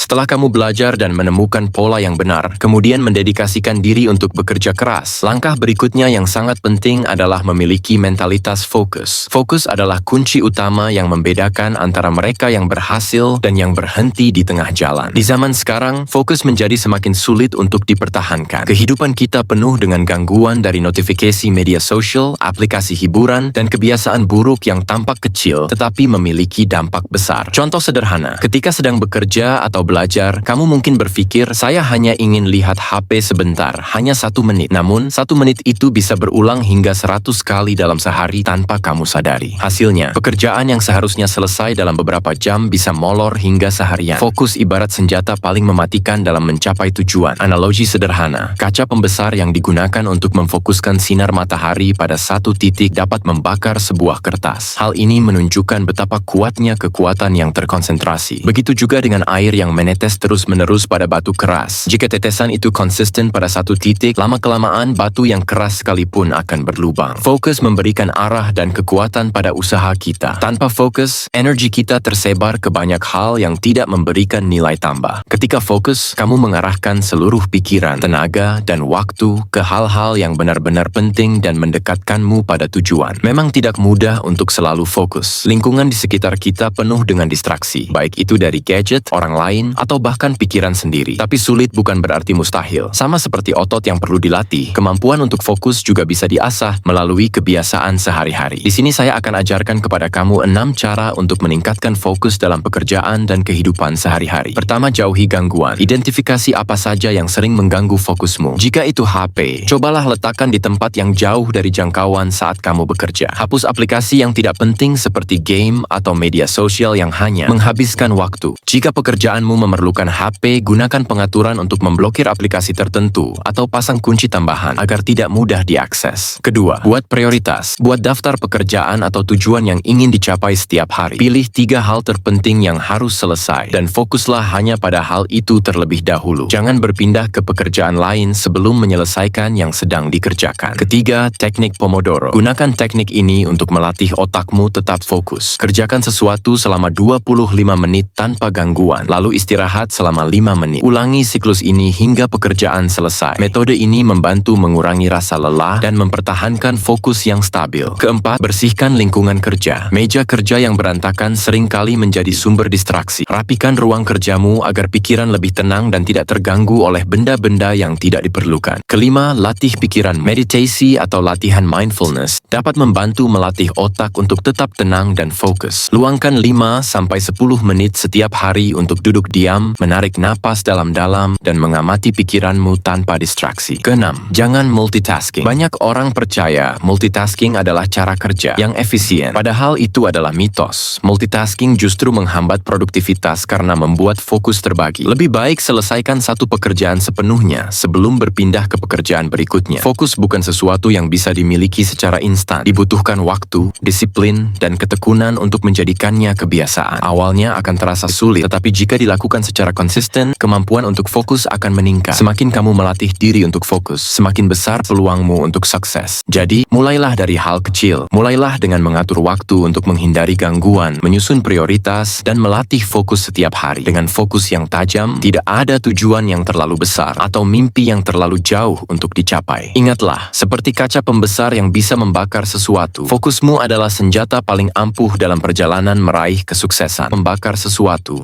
Setelah kamu belajar dan menemukan pola yang benar, kemudian mendedikasikan diri untuk bekerja keras, langkah berikutnya yang sangat penting adalah memiliki mentalitas fokus. Fokus adalah kunci utama yang membedakan antara mereka yang berhasil dan yang berhenti di tengah jalan. Di zaman sekarang, fokus menjadi semakin sulit untuk dipertahankan. Kehidupan kita penuh dengan gangguan dari notifikasi media sosial, aplikasi hiburan, dan kebiasaan buruk yang tampak kecil tetapi memiliki dampak besar. Contoh sederhana, ketika sedang bekerja atau belajar, kamu mungkin berpikir, saya hanya ingin lihat HP sebentar, hanya 1 menit. Namun, 1 menit itu bisa berulang hingga 100 kali dalam sehari tanpa kamu sadari. Hasilnya, pekerjaan yang seharusnya selesai dalam beberapa jam bisa molor hingga seharian. Fokus ibarat senjata paling mematikan dalam mencapai tujuan. Analogi sederhana, kaca pembesar yang digunakan untuk memfokuskan sinar matahari pada satu titik dapat membakar sebuah kertas. Hal ini menunjukkan betapa kuatnya kekuatan yang terkonsentrasi. Begitu juga dengan air yang menetes terus-menerus pada batu keras. Jika tetesan itu konsisten pada satu titik, lama-kelamaan batu yang keras sekalipun akan berlubang. Fokus memberikan arah dan kekuatan pada usaha kita. Tanpa fokus, energi kita tersebar ke banyak hal yang tidak memberikan nilai tambah. Ketika fokus, kamu mengarahkan seluruh pikiran, tenaga, dan waktu ke hal-hal yang benar-benar penting dan mendekatkanmu pada tujuan. Memang tidak mudah untuk selalu fokus. Lingkungan di sekitar kita penuh dengan distraksi, baik itu dari gadget, orang lain, atau bahkan pikiran sendiri. Tapi sulit bukan berarti mustahil. Sama seperti otot yang perlu dilatih, kemampuan untuk fokus juga bisa diasah melalui kebiasaan sehari-hari. Di sini saya akan ajarkan kepada kamu 6 cara untuk meningkatkan fokus dalam pekerjaan dan kehidupan sehari-hari. Pertama, jauhi gangguan. Identifikasi apa saja yang sering mengganggu fokusmu. Jika itu HP, cobalah letakkan di tempat yang jauh dari jangkauan saat kamu bekerja. Hapus aplikasi yang tidak penting seperti game atau media sosial yang hanya menghabiskan waktu. Jika pekerjaanmu memerlukan HP, gunakan pengaturan untuk memblokir aplikasi tertentu atau pasang kunci tambahan agar tidak mudah diakses. Kedua, buat prioritas. Buat daftar pekerjaan atau tujuan yang ingin dicapai setiap hari. Pilih 3 hal terpenting yang harus selesai dan fokuslah hanya pada hal itu terlebih dahulu. Jangan berpindah ke pekerjaan lain sebelum menyelesaikan yang sedang dikerjakan. Ketiga, teknik Pomodoro. Gunakan teknik ini untuk melatih otakmu tetap fokus. Kerjakan sesuatu selama 25 menit tanpa gangguan, lalu istirahat selama 5 menit. Ulangi siklus ini hingga pekerjaan selesai. Metode ini membantu mengurangi rasa lelah dan mempertahankan fokus yang stabil. Keempat, bersihkan lingkungan kerja. Meja kerja yang berantakan seringkali menjadi sumber distraksi. Rapikan ruang kerjamu agar pikiran lebih tenang dan tidak terganggu oleh benda-benda yang tidak diperlukan. Kelima, latih pikiran. Meditasi atau latihan mindfulness dapat membantu melatih otak untuk tetap tenang dan fokus. Luangkan 5-10 menit setiap hari untuk duduk diam, menarik napas dalam-dalam, dan mengamati pikiranmu tanpa distraksi. Keenam, jangan multitasking. Banyak orang percaya multitasking adalah cara kerja yang efisien. Padahal itu adalah mitos. Multitasking justru menghambat produktivitas karena membuat fokus terbagi. Lebih baik selesaikan satu pekerjaan sepenuhnya sebelum berpindah ke pekerjaan berikutnya. Fokus bukan sesuatu yang bisa dimiliki secara instan. Dibutuhkan waktu, disiplin, dan ketekunan untuk menjadikannya kebiasaan. Awalnya akan terasa sulit, tetapi jika dilakukan secara konsisten, kemampuan untuk fokus akan meningkat. Semakin kamu melatih diri untuk fokus, semakin besar peluangmu untuk sukses. Jadi, mulailah dari hal kecil. Mulailah dengan mengatur waktu untuk menghindari gangguan, menyusun prioritas, dan melatih fokus setiap hari. Dengan fokus yang tajam, tidak ada tujuan yang terlalu besar atau mimpi yang terlalu jauh untuk dicapai. Ingatlah, seperti kaca pembesar yang bisa membakar sesuatu, fokusmu adalah senjata paling ampuh dalam perjalanan meraih kesuksesan. Membakar sesuatu